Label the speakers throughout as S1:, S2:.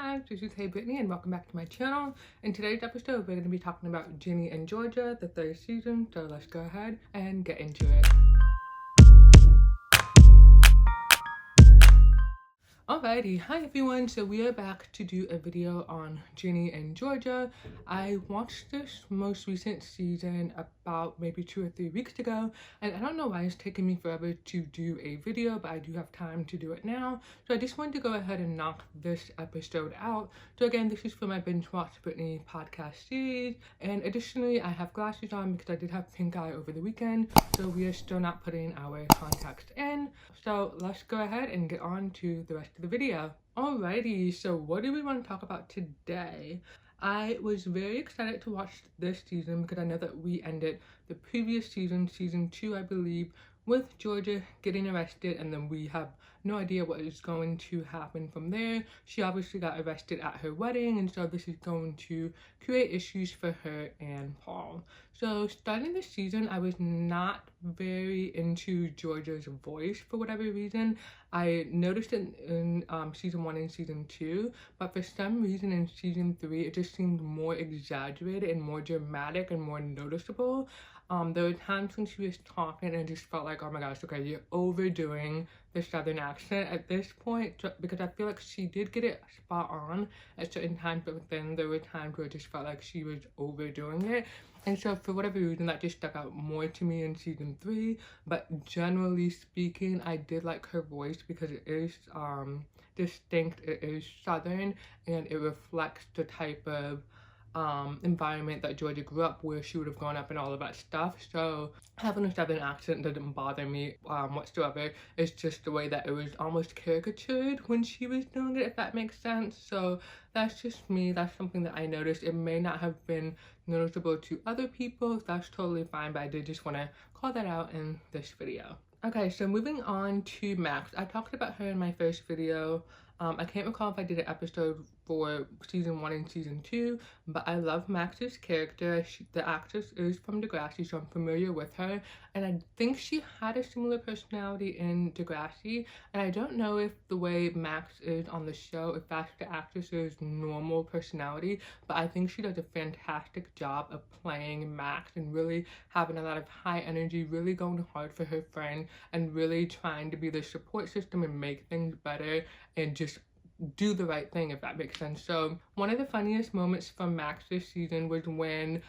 S1: guys, this is heyybritny and welcome back to my channel. In today's episode, we're going to be talking about Ginny and Georgia, the third season, so let's go ahead and get into it. Alrighty, hi everyone, so we are back to do a video on Ginny and Georgia. I watched this most recent season about maybe 2 or 3 weeks ago, and I don't know why it's taking me forever to do a video, but I do have time to do it now. So I just wanted to go ahead and knock this episode out. So again, this is for my Binge Watch Britney podcast series, and additionally I have glasses on because I did have pink eye over the weekend, so we are still not putting our contacts in. So let's go ahead and get on to the rest of the video. Alrighty, so what do we want to talk about today? I was very excited to watch this season because I know that we ended the previous season, season 2 I believe, with Georgia getting arrested, and then we have no idea what is going to happen from there. She obviously got arrested at her wedding, and so this is going to create issues for her and Paul. So starting this season, I was not very into Georgia's voice for whatever reason. I noticed it in season 1 and season 2, but for some reason in season 3 it just seemed more exaggerated and more dramatic and more noticeable. There were times when she was talking and it just felt like, oh my gosh, okay, you're overdoing the southern accent at this point, because I feel like she did get it spot on at certain times, but then there were times where it just felt like she was overdoing it. And so for whatever reason, that just stuck out more to me in season 3. But generally speaking, I did like her voice because it is distinct, it is southern, and it reflects the type of environment that Georgia grew up, where she would have grown up and all of that stuff. So having a southern accent doesn't bother me whatsoever. It's just the way that it was almost caricatured when she was doing it, if that makes sense. So that's just me. That's something that I noticed. It may not have been noticeable to other people. That's totally fine, but I did just want to call that out in this video. Okay, so moving on to Max. I talked about her in my first video. I can't recall if I did an episode for season 1 and season 2, but I love Max's character. The actress is from Degrassi, so I'm familiar with her, and I think she had a similar personality in Degrassi, and I don't know if the way Max is on the show, if that's the actress's normal personality, but I think she does a fantastic job of playing Max and really having a lot of high energy, really going hard for her friend, and really trying to be the support system and make things better and just do the right thing, if that makes sense. So one of the funniest moments from Max this season was when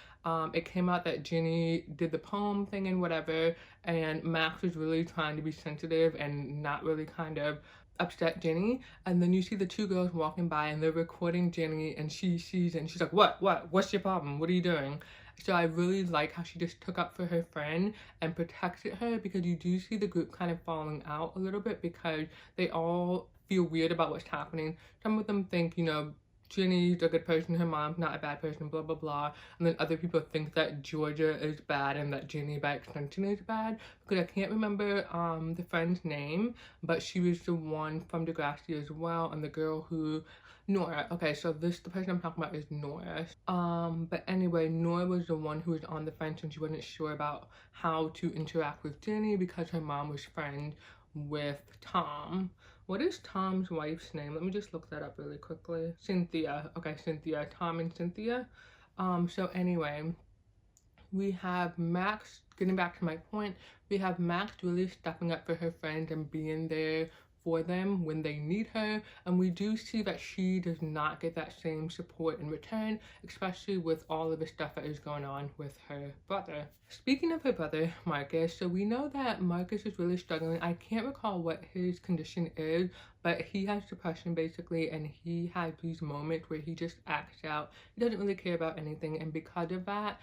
S1: it came out that Ginny did the poem thing and whatever, and Max was really trying to be sensitive and not really kind of upset Ginny, and then you see the 2 girls walking by and they're recording Ginny, and she sees it and she's like, what's your problem, what are you doing? So I really like how she just took up for her friend and protected her, because you do see the group kind of falling out a little bit because they all feel weird about what's happening. Some of them think, you know, Ginny's a good person, her mom's not a bad person, blah blah blah, and then other people think that Georgia is bad and that Ginny by extension is bad, because I can't remember the friend's name, but she was the one from Degrassi as well, and the girl who Nora. Okay, so the person I'm talking about is Nora. But anyway, Nora was the one who was on the fence and she wasn't sure about how to interact with Ginny because her mom was friends with Tom. What is Tom's wife's name? Let me just look that up really quickly. Cynthia. Okay, Cynthia. Tom and Cynthia. So anyway, we have Max, getting back to my point, we have Max really stepping up for her friends and being there for them when they need her, and we do see that she does not get that same support in return, especially with all of the stuff that is going on with her brother. Speaking of her brother, Marcus, so we know that Marcus is really struggling. I can't recall what his condition is, but he has depression basically, and he has these moments where he just acts out. He doesn't really care about anything, and because of that,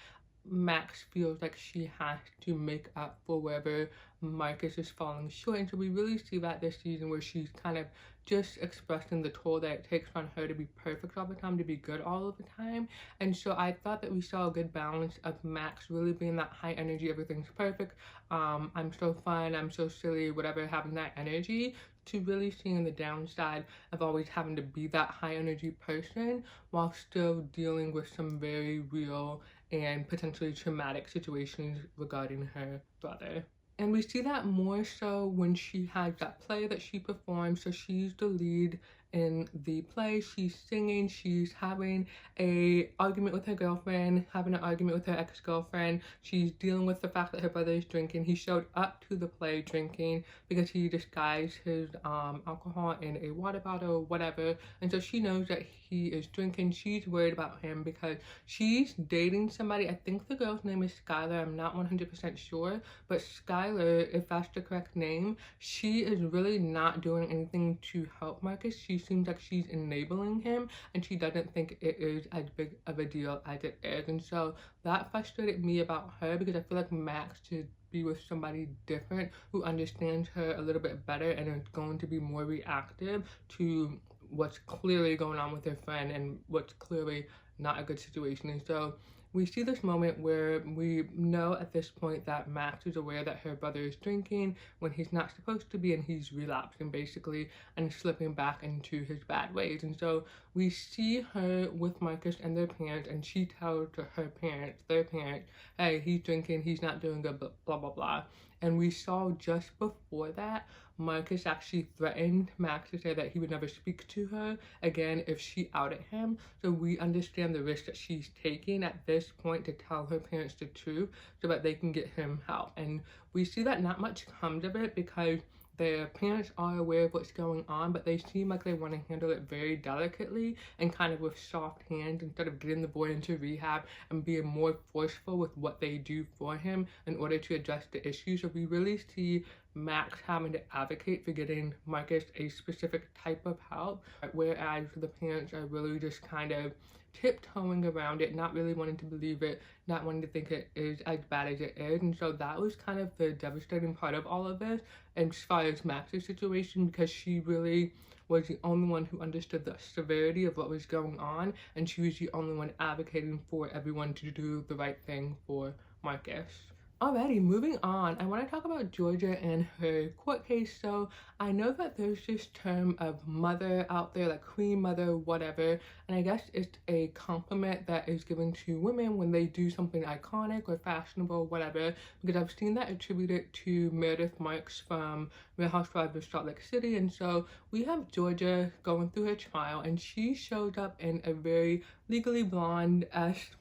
S1: Max feels like she has to make up for wherever Marcus is falling short. And so we really see that this season, where she's kind of just expressing the toll that it takes on her to be perfect all the time, to be good all of the time. And so I thought that we saw a good balance of Max really being that high energy, everything's perfect, I'm so fun, I'm so silly, whatever, having that energy, to really seeing the downside of always having to be that high energy person while still dealing with some very real and potentially traumatic situations regarding her brother. And we see that more so when she has that play that she performs. So she's the lead in the play. She's singing, she's having a argument with her girlfriend, having an argument with her ex-girlfriend. She's dealing with the fact that her brother is drinking. He showed up to the play drinking because he disguised his alcohol in a water bottle or whatever, and so she knows that he is drinking. She's worried about him because she's dating somebody. I think the girl's name is Skylar. I'm not 100% sure, but Skylar, if that's the correct name, she is really not doing anything to help Marcus. She seems like she's enabling him, and she doesn't think it is as big of a deal as it is. And so that frustrated me about her, because I feel like Max should be with somebody different who understands her a little bit better and is going to be more reactive to what's clearly going on with her friend and what's clearly not a good situation. And so we see this moment where we know at this point that Max is aware that her brother is drinking when he's not supposed to be, and he's relapsing basically and slipping back into his bad ways. And so we see her with Marcus and their parents, and she tells her parents, their parents, hey, he's drinking, he's not doing good, blah, blah, blah. And we saw just before that, Marcus actually threatened Max to say that he would never speak to her again if she outed him. So we understand the risk that she's taking at this point to tell her parents the truth so that they can get him help. And we see that not much comes of it because their parents are aware of what's going on, but they seem like they want to handle it very delicately and kind of with soft hands instead of getting the boy into rehab and being more forceful with what they do for him in order to address the issue. So we really see Max having to advocate for getting Marcus a specific type of help, whereas the parents are really just kind of tiptoeing around it, not really wanting to believe it, not wanting to think it is as bad as it is. And so that was kind of the devastating part of all of this, and as far as Max's situation, because she really was the only one who understood the severity of what was going on, and she was the only one advocating for everyone to do the right thing for Marcus. Alrighty, moving on, I want to talk about Georgia and her court case. So I know that there's this term of mother out there, like queen mother, whatever, and I guess it's a compliment that is given to women when they do something iconic or fashionable, whatever, because I've seen that attributed to Meredith Marks from Real Housewives of Salt Lake City. And so we have Georgia going through her trial, and she showed up in a very Legally Blonde-esque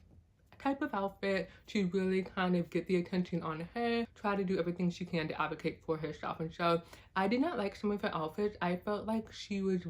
S1: type of outfit to really kind of get the attention on her, try to do everything she can to advocate for herself. And so I did not like some of her outfits. I felt like she was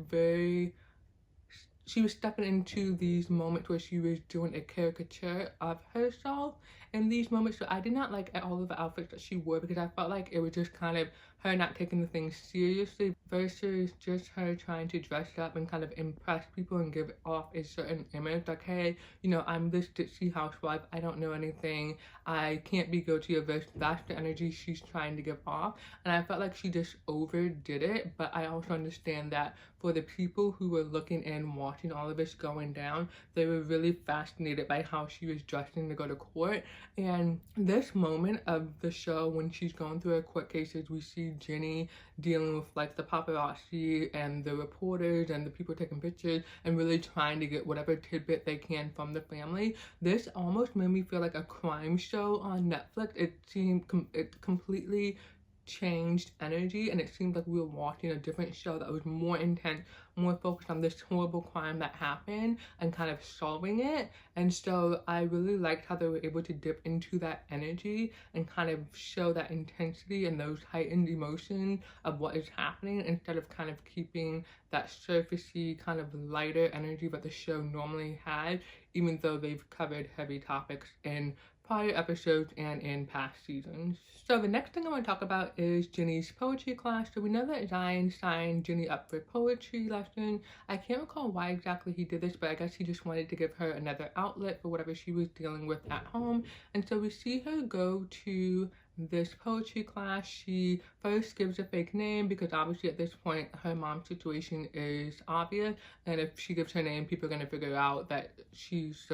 S1: stepping into these moments where she was doing a caricature of herself in these moments. So I did not like all of the outfits that she wore, because I felt like it was just kind of her not taking the thing seriously versus just her trying to dress up and kind of impress people and give off a certain image, like, hey, you know, I'm this ditzy housewife, I don't know anything, I can't be guilty of this. That's the energy she's trying to give off, and I felt like she just overdid it. But I also understand that for the people who were looking and watching all of this going down, they were really fascinated by how she was dressing to go to court. And this moment of the show, when she's going through her court cases, we see Ginny dealing with like the paparazzi and the reporters and the people taking pictures and really trying to get whatever tidbit they can from the family. This almost made me feel like a crime show on Netflix. It seemed it completely changed energy, and it seemed like we were watching a different show that was more intense, more focused on this horrible crime that happened and kind of solving it. And so I really liked how they were able to dip into that energy and kind of show that intensity and those heightened emotions of what is happening, instead of kind of keeping that surfacey kind of lighter energy that the show normally had, even though they've covered heavy topics in prior episodes and in past seasons. So the next thing I want to talk about is Ginny's poetry class. So we know that Zion signed Ginny up for poetry lesson. I can't recall why exactly he did this, but I guess he just wanted to give her another outlet for whatever she was dealing with at home. And so we see her go to this poetry class. She first gives a fake name because obviously at this point her mom's situation is obvious, and if she gives her name, people are going to figure out that she's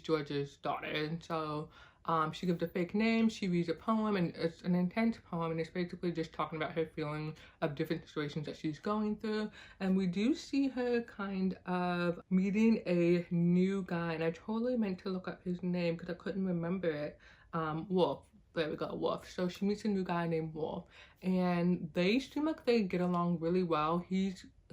S1: George's daughter. And so she gives a fake name, she reads a poem, and it's an intense poem, and it's basically just talking about her feeling of different situations that she's going through. And we do see her kind of meeting a new guy, and I totally meant to look up his name because I couldn't remember it. Wolf. There we go, Wolf. So she meets a new guy named Wolf, and they seem like they get along really well.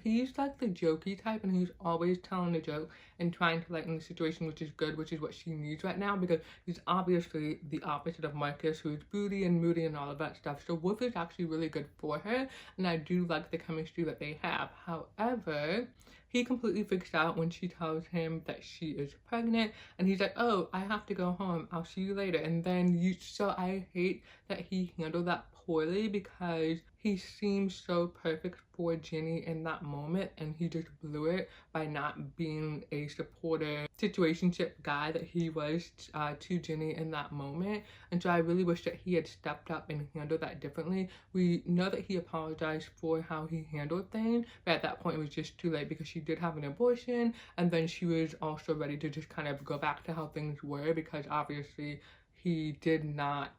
S1: he's like the jokey type, and he's always telling a joke and trying to lighten the situation, which is good, which is what she needs right now, because he's obviously the opposite of Marcus, who's broody and moody and all of that stuff. So Wolf is actually really good for her, and I do like the chemistry that they have. However, he completely freaks out when she tells him that she is pregnant, and he's like, oh, I have to go home, I'll see you later. And then so I hate that he handled that poorly, because he seems so perfect for Ginny in that moment, and he just blew it by not being a supportive situationship guy that he was to Ginny in that moment. And so I really wish that he had stepped up and handled that differently. We know that he apologized for how he handled things, but at that point it was just too late, because she did have an abortion, and then she was also ready to just kind of go back to how things were, because obviously he did not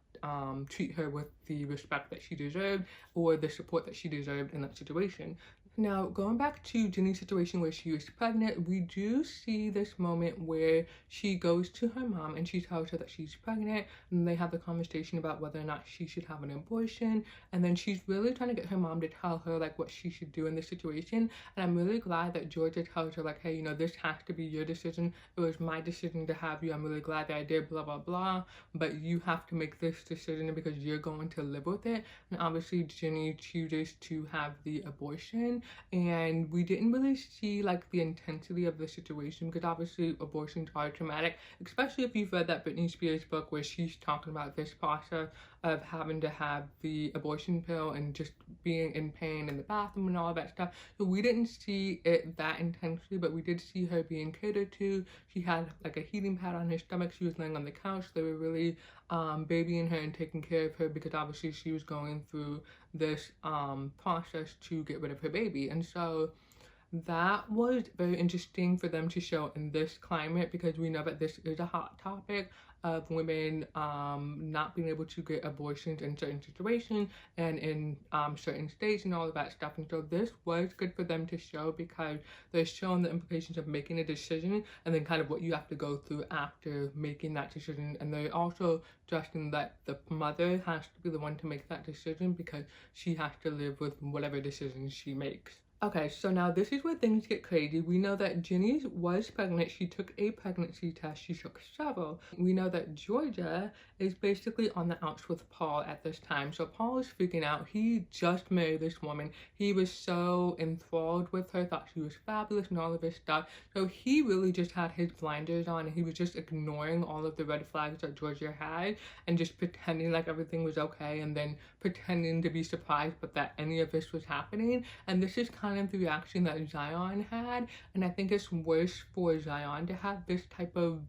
S1: treat her with the respect that she deserved or the support that she deserved in that situation. Now, going back to Ginny's situation where she was pregnant, we do see this moment where she goes to her mom and she tells her that she's pregnant, and they have the conversation about whether or not she should have an abortion. And then she's really trying to get her mom to tell her like what she should do in this situation. And I'm really glad that Georgia tells her like, hey, you know, this has to be your decision. It was my decision to have you. I'm really glad that I did, blah, blah, blah. But you have to make this decision because you're going to live with it. And obviously Ginny chooses to have the abortion. And we didn't really see like the intensity of the situation, because obviously abortions are traumatic, especially if you've read that Britney Spears book where she's talking about this process of having to have the abortion pill and just being in pain in the bathroom and all that stuff. So we didn't see it that intensely, but we did see her being catered to. She had like a heating pad on her stomach. She was laying on the couch. They were really babying her and taking care of her, because obviously she was going through this process to get rid of her baby. And so that was very interesting for them to show in this climate, because we know that this is a hot topic of women not being able to get abortions in certain situations and in certain states and all of that stuff. And so this was good for them to show, because they're showing the implications of making a decision and then kind of what you have to go through after making that decision. And they're also stressing that the mother has to be the one to make that decision, because she has to live with whatever decision she makes. Okay, so now this is where things get crazy. We know that Ginny was pregnant. She took a pregnancy test. She took several. We know that Georgia is basically on the outs with Paul at this time. So Paul is freaking out. He just married this woman. He was so enthralled with her, thought she was fabulous and all of this stuff. So he really just had his blinders on, and he was just ignoring all of the red flags that Georgia had and just pretending like everything was okay, and then pretending to be surprised but that any of this was happening. And this is kind of the reaction that Zion had, and I think it's worse for Zion to have this type of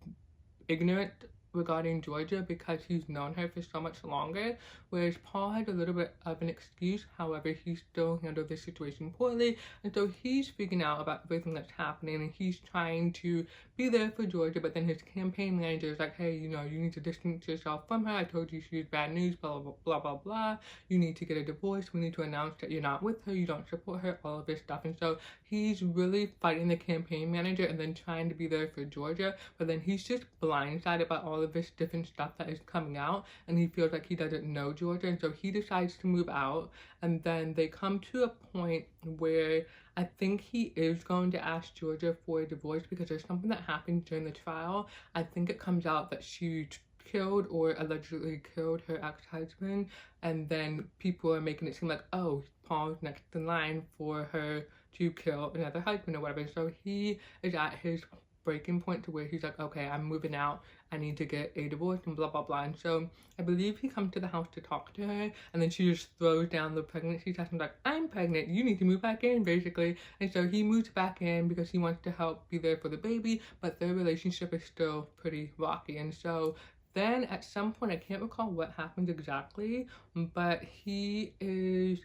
S1: ignorant regarding Georgia, because he's known her for so much longer, whereas Paul had a little bit of an excuse. However, he still handled the situation poorly, and so he's freaking out about everything that's happening, and he's trying to be there for Georgia, but then his campaign manager is like, hey, you know, you need to distance yourself from her. I told you she was bad news, blah, blah, blah, blah, blah. You need to get a divorce. We need to announce that you're not with her, you don't support her, all of this stuff. And so he's really fighting the campaign manager and then trying to be there for Georgia, but then he's just blindsided by all of this different stuff that is coming out, and he feels like he doesn't know Georgia, and so he decides to move out. And then they come to a point where I think he is going to ask Georgia for a divorce, because there's something that happened during the trial. I think it comes out that she killed or allegedly killed her ex-husband, and then people are making it seem like, oh, Paul's next in line for her to kill another husband or whatever. So he is at his breaking point to where he's like, okay, I'm moving out, I need to get a divorce and blah, blah, blah. And so I believe he comes to the house to talk to her, and then she just throws down the pregnancy test and like, I'm pregnant, you need to move back in, basically. And so he moves back in because he wants to help be there for the baby, but their relationship is still pretty rocky. And so then at some point, I can't recall what happens exactly, but he is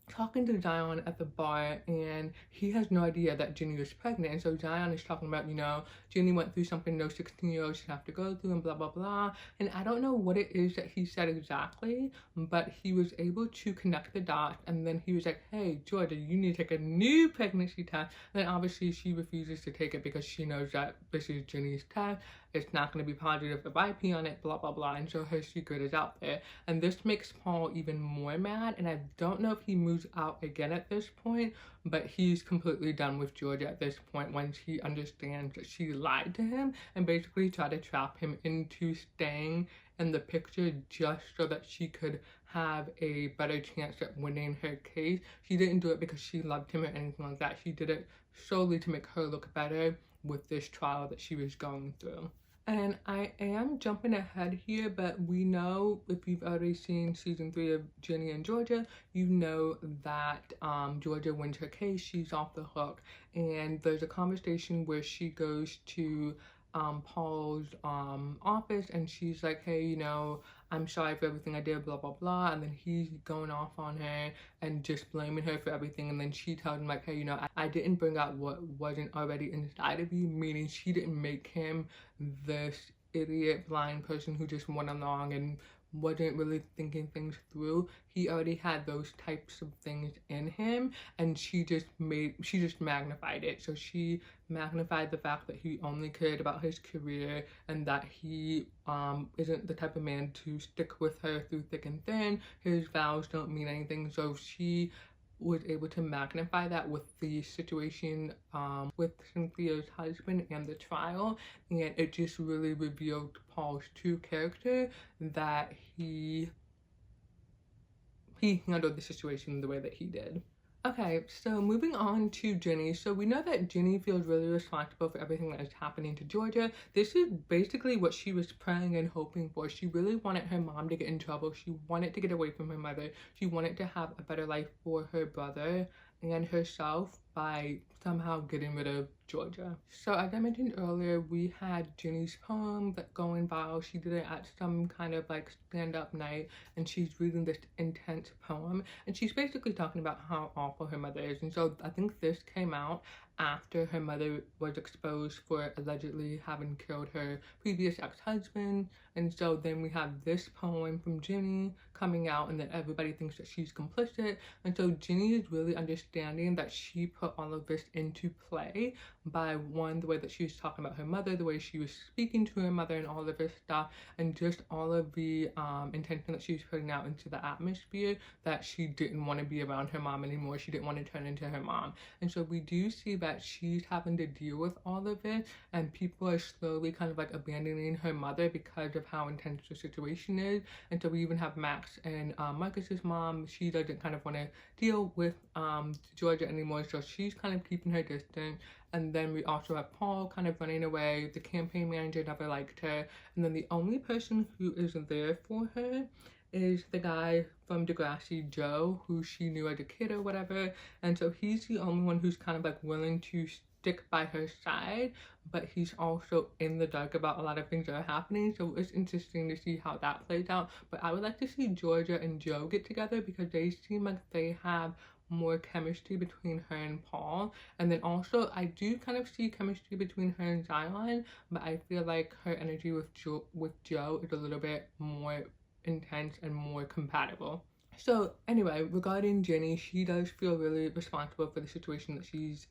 S1: talking to Zion at the bar, and he has no idea that Ginny was pregnant. And so Zion is talking about, you know, Ginny went through something no 16-year-olds should have to go through and blah, blah, blah. And I don't know what it is that he said exactly, but he was able to connect the dots. And then he was like, hey, Georgia, you need to take a new pregnancy test. And then obviously she refuses to take it because she knows that this is Ginny's test. It's not going to be positive if I pee on it, blah, blah, blah. And so her secret is out there. And this makes Paul even more mad. And I don't know if he moves goes out again at this point, but he's completely done with Georgia at this point once he understands that she lied to him and basically tried to trap him into staying in the picture just so that she could have a better chance at winning her case. She didn't do it because she loved him or anything like that. She did it solely to make her look better with this trial that she was going through. And I am jumping ahead here, but we know, if you've already seen season 3 of Ginny and Georgia, you know that Georgia wins her case, she's off the hook. And there's a conversation where she goes to Paul's office and she's like, hey, you know, I'm sorry for everything I did, blah blah blah. And then he's going off on her and just blaming her for everything. And then she tells him like, hey, you know, I didn't bring out what wasn't already inside of you, meaning she didn't make him this idiot blind person who just went along and wasn't really thinking things through. He already had those types of things in him, and she just magnified it. So she magnified the fact that he only cared about his career and that he isn't the type of man to stick with her through thick and thin. His vows don't mean anything. So she was able to magnify that with the situation with Cynthia's husband and the trial, and it just really revealed Paul's true character, that he handled the situation the way that he did. Okay, so moving on to Ginny. So we know that Ginny feels really responsible for everything that is happening to Georgia. This is basically what she was praying and hoping for. She really wanted her mom to get in trouble. She wanted to get away from her mother. She wanted to have a better life for her brother and herself by somehow getting rid of Georgia. So as I mentioned earlier, we had Ginny's poem that going viral. She did it at some kind of like stand-up night, and she's reading this intense poem, and she's basically talking about how awful her mother is. And so I think this came out after her mother was exposed for allegedly having killed her previous ex-husband. And so then we have this poem from Ginny coming out, and then everybody thinks that she's complicit. And so Ginny is really understanding that she put all of this into play by, one, the way that she was talking about her mother, the way she was speaking to her mother, and all of this stuff, and just all of the intention that she was putting out into the atmosphere, that she didn't want to be around her mom anymore. She didn't want to turn into her mom. And so we do see that she's having to deal with all of it, and people are slowly kind of like abandoning her mother because of how intense the situation is. And so we even have Max and Marcus's mom. She doesn't kind of want to deal with Georgia anymore, so she's kind of keeping her distance. And then we also have Paul kind of running away. The campaign manager never liked her, and then the only person who is there for her is the guy from Degrassi, Joe, who she knew as a kid or whatever. And so he's the only one who's kind of like willing to stick by her side, but he's also in the dark about a lot of things that are happening. So it's interesting to see how that plays out. But I would like to see Georgia and Joe get together because they seem like they have more chemistry between her and Paul. And then also I do kind of see chemistry between her and Zion, but I feel like her energy with Joe is a little bit more intense and more compatible. So anyway, regarding Ginny, she does feel really responsible for the situation that she's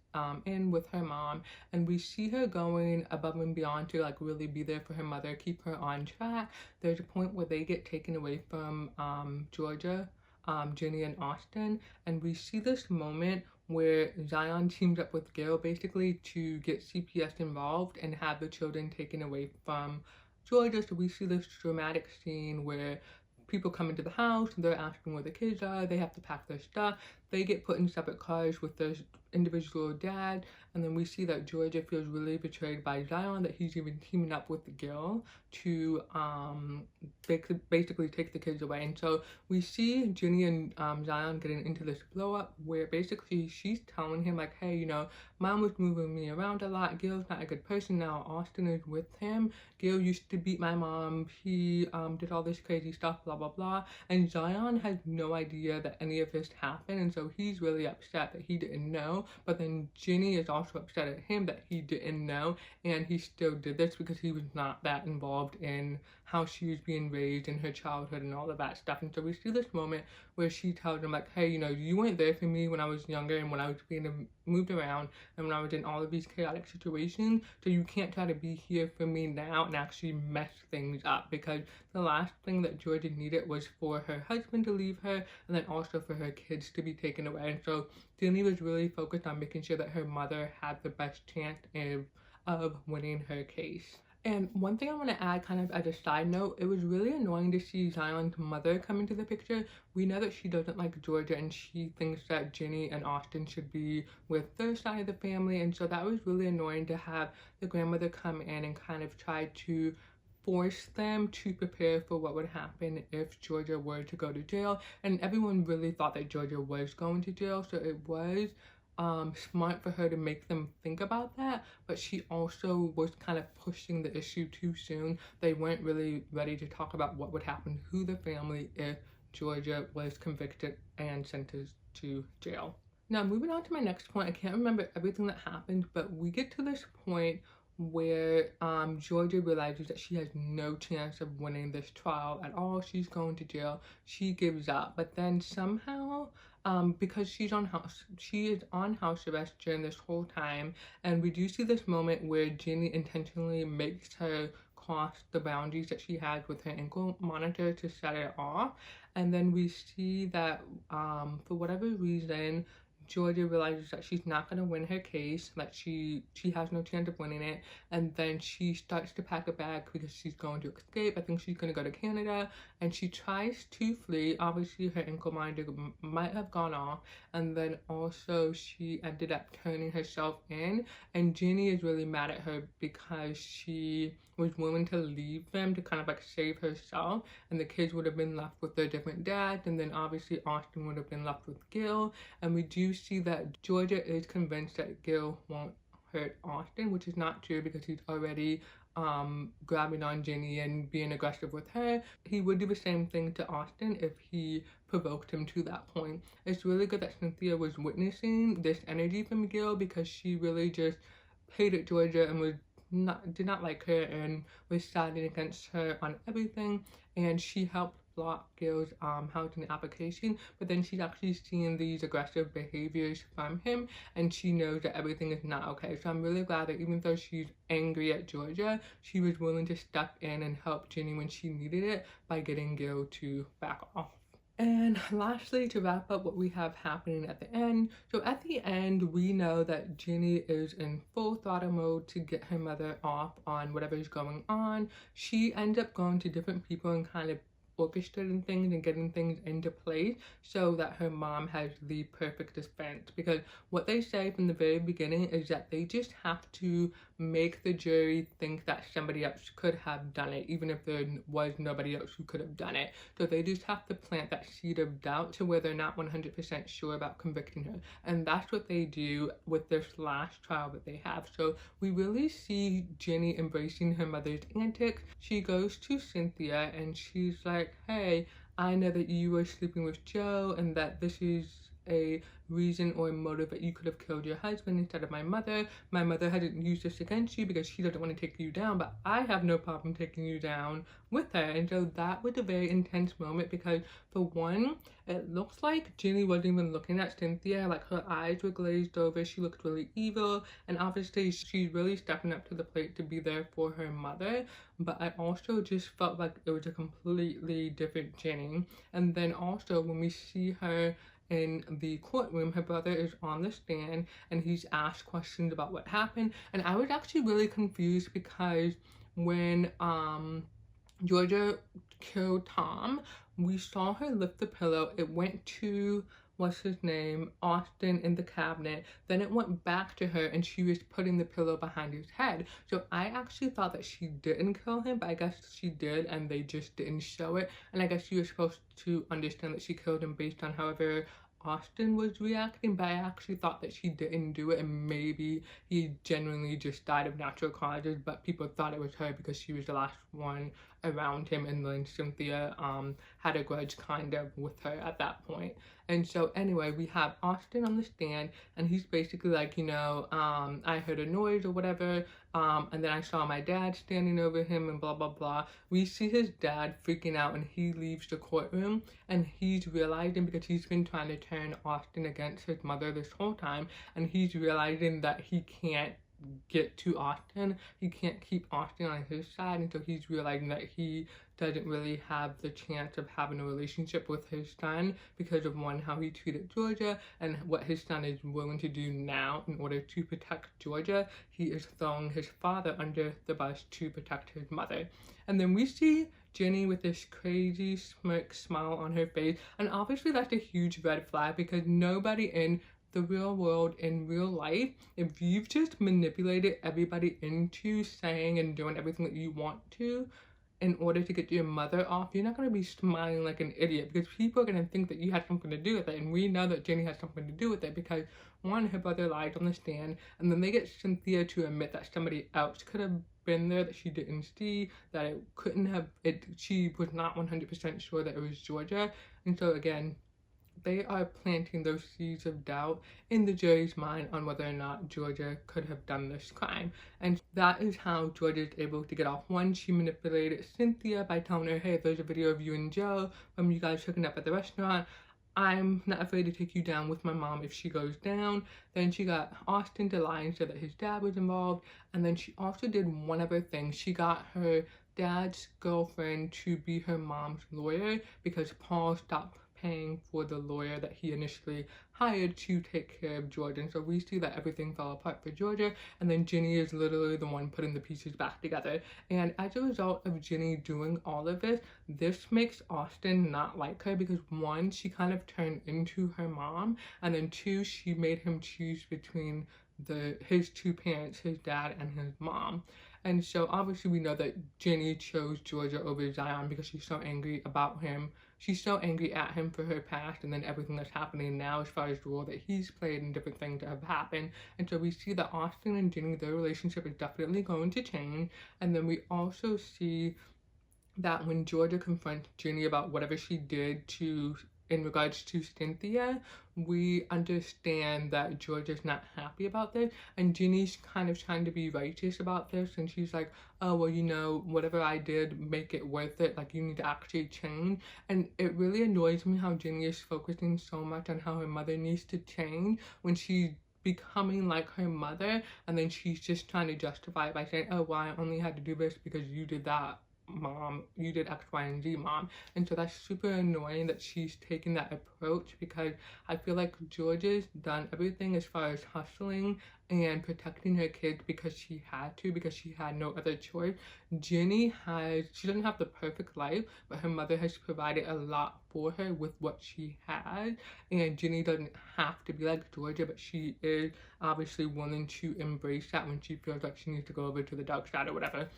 S1: in with her mom, and we see her going above and beyond to like really be there for her mother, keep her on track. There's a point where they get taken away from Georgia, Ginny and Austin, and we see this moment where Zion teams up with Gail basically to get CPS involved and have the children taken away from Georgia. So we see this dramatic scene where people come into the house and they're asking where the kids are. They have to pack their stuff. They get put in separate cars with their individual dad, and then we see that Georgia feels really betrayed by Zion, that he's even teaming up with Gil to basically take the kids away. And so we see Ginny and Zion getting into this blow up where basically she's telling him like, hey, you know, mom was moving me around a lot. Gil's not a good person now. Austin is with him. Gil used to beat my mom. He did all this crazy stuff, blah blah blah. And Zion has no idea that any of this happened, and so he's really upset that he didn't know. But then Ginny is also upset at him that he didn't know, and he still did this because he was not that involved in how she was being raised in her childhood and all of that stuff. And so we see this moment where she tells him like, hey, you know, you weren't there for me when I was younger and when I was being moved around and when I was in all of these chaotic situations, so you can't try to be here for me now and actually mess things up, because the last thing that Georgia needed was for her husband to leave her and then also for her kids to be taken away. And so Ginny was really focused on making sure that her mother had the best chance of winning her case. And one thing I want to add kind of as a side note, it was really annoying to see Zion's mother come into the picture. We know that she doesn't like Georgia and she thinks that Ginny and Austin should be with their side of the family, and so that was really annoying to have the grandmother come in and kind of try to force them to prepare for what would happen if Georgia were to go to jail. And everyone really thought that Georgia was going to jail, so it was smart for her to make them think about that, but she also was kind of pushing the issue too soon. They weren't really ready to talk about what would happen to the family if Georgia was convicted and sentenced to jail. Now, moving on to my next point, I can't remember everything that happened, but we get to this point where Georgia realizes that she has no chance of winning this trial at all. She's going to jail. She gives up, but then somehow because she is on house arrest during this whole time, and we do see this moment where Ginny intentionally makes her cross the boundaries that she has with her ankle monitor to set it off, and then we see that for whatever reason Georgia realizes that she's not going to win her case, that she has no chance of winning it, and then she starts to pack a bag because she's going to escape. I think she's going to go to Canada, and she tries to flee. Obviously, her ankle monitor might have gone off, and then also she ended up turning herself in, and Ginny is really mad at her because she was willing to leave them to kind of like save herself, and the kids would have been left with their different dads, and then obviously Austin would have been left with Gil. And we do see that Georgia is convinced that Gil won't hurt Austin, which is not true because he's already grabbing on Ginny and being aggressive with her. He would do the same thing to Austin if he provoked him to that point. It's really good that Cynthia was witnessing this energy from Gil, because she really just hated Georgia and did not like her and was siding against her on everything, and she helped block Gil's housing application, but then she's actually seeing these aggressive behaviors from him and she knows that everything is not okay. So I'm really glad that even though she's angry at Georgia, she was willing to step in and help Ginny when she needed it by getting Gil to back off. And lastly, to wrap up what we have happening at the end. So at the end, we know that Ginny is in full throttle mode to get her mother off on whatever is going on. She ends up going to different people and kind of orchestrating things and getting things into place so that her mom has the perfect defense, because what they say from the very beginning is that they just have to make the jury think that somebody else could have done it, even if there was nobody else who could have done it. So they just have to plant that seed of doubt to where they're not 100% sure about convicting her, and that's what they do with this last trial that they have. So we really see Ginny embracing her mother's antics. She goes to Cynthia and she's like, hey, I know that you were sleeping with Joe and that this is a reason or a motive that you could have killed your husband instead of my mother. My mother hasn't used this against you because she doesn't want to take you down, but I have no problem taking you down with her. And so that was a very intense moment, because for one, it looks like Ginny wasn't even looking at Cynthia, like her eyes were glazed over, she looked really evil, and obviously she's really stepping up to the plate to be there for her mother. But I also just felt like it was a completely different Ginny. And then also when we see her in the courtroom, her brother is on the stand and he's asked questions about what happened, and I was actually really confused because when Georgia killed Tom, we saw her lift the pillow, it went to what's his name, Austin, in the cabinet, then it went back to her and she was putting the pillow behind his head. So I actually thought that she didn't kill him, but I guess she did and they just didn't show it. And I guess you were supposed to understand that she killed him based on however Austin was reacting, but I actually thought that she didn't do it and maybe he genuinely just died of natural causes, but people thought it was her because she was the last one around him, and then Cynthia had a grudge kind of with her at that point. And so anyway, we have Austin on the stand, and he's basically like, you know, I heard a noise or whatever, and then I saw my dad standing over him and blah blah blah. We see his dad freaking out, and he leaves the courtroom, and he's realizing, because he's been trying to turn Austin against his mother this whole time, and he's realizing that he can't get to Austin. He can't keep Austin on his side, and so he's realizing that he doesn't really have the chance of having a relationship with his son because of, one, how he treated Georgia, and what his son is willing to do now in order to protect Georgia. He is throwing his father under the bus to protect his mother. And then we see Ginny with this crazy smirk smile on her face, and obviously that's a huge red flag, because nobody in the real world, in real life, if you've just manipulated everybody into saying and doing everything that you want to in order to get your mother off, you're not going to be smiling like an idiot, because people are going to think that you had something to do with it. And we know that Ginny has something to do with it, because, one, her brother lied on the stand, and then they get Cynthia to admit that somebody else could have been there that she didn't see, that it couldn't have, she was not 100% sure that it was Georgia. And so again, they are planting those seeds of doubt in the jury's mind on whether or not Georgia could have done this crime. And that is how Georgia is able to get off. One, she manipulated Cynthia by telling her, hey, there's a video of you and Joe from you guys hooking up at the restaurant. I'm not afraid to take you down with my mom if she goes down. Then she got Austin to lie and said that his dad was involved. And then she also did one other thing. She got her dad's girlfriend to be her mom's lawyer, because Paul stopped paying for the lawyer that he initially hired to take care of Georgia. And so we see that everything fell apart for Georgia, and then Ginny is literally the one putting the pieces back together. And as a result of Ginny doing all of this, this makes Austin not like her, because, one, she kind of turned into her mom, and then, two, she made him choose between his two parents, his dad and his mom. And so obviously we know that Ginny chose Georgia over Zion because she's so angry about him. She's so angry at him for her past, and then everything that's happening now as far as the role that he's played and different things that have happened. And so we see that Austin and Ginny, their relationship is definitely going to change. And then we also see that when Georgia confronts Ginny about whatever she did in regards to Cynthia, we understand that Georgia's not happy about this, and Ginny's kind of trying to be righteous about this, and she's like, oh, well, you know, whatever I did, make it worth it, like, you need to actually change. And it really annoys me how Ginny is focusing so much on how her mother needs to change when she's becoming like her mother, and then she's just trying to justify it by saying, oh, well, I only had to do this because you did that, mom, you did X, Y, and Z, mom. And so that's super annoying that she's taking that approach, because I feel like Georgia's done everything as far as hustling and protecting her kids because she had to, because she had no other choice. Ginny she doesn't have the perfect life, but her mother has provided a lot for her with what she had, and Ginny doesn't have to be like Georgia, but she is obviously willing to embrace that when she feels like she needs to go over to the dark side or whatever.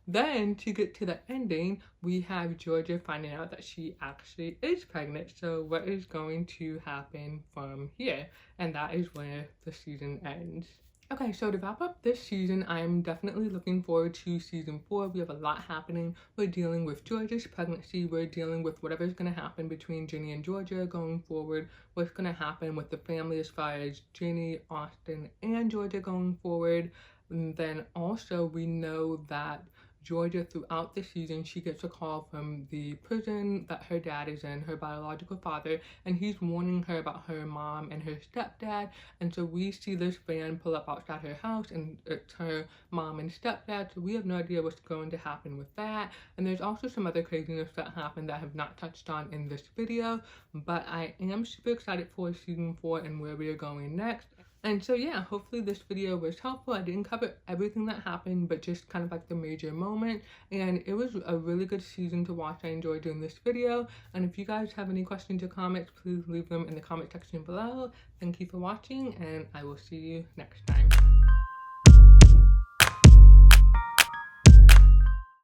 S1: Then, to get to the ending, we have Georgia finding out that she actually is pregnant. So what is going to happen from here? And that is where the season ends. Okay, so to wrap up this season, I'm definitely looking forward to season 4. We have a lot happening. We're dealing with Georgia's pregnancy. We're dealing with whatever's going to happen between Ginny and Georgia going forward. What's going to happen with the family as far as Ginny, Austin, and Georgia going forward. And then also we know that Georgia, throughout the season, she gets a call from the prison that her dad is in, her biological father, and he's warning her about her mom and her stepdad. And so we see this van pull up outside her house, and it's her mom and stepdad, so we have no idea what's going to happen with that. And there's also some other craziness that happened that I have not touched on in this video, but I am super excited for season 4 and where we are going next. And so yeah, hopefully this video was helpful. I didn't cover everything that happened, but just kind of like the major moment. And it was a really good season to watch. I enjoyed doing this video. And if you guys have any questions or comments, please leave them in the comment section below. Thank you for watching, and I will see you next time.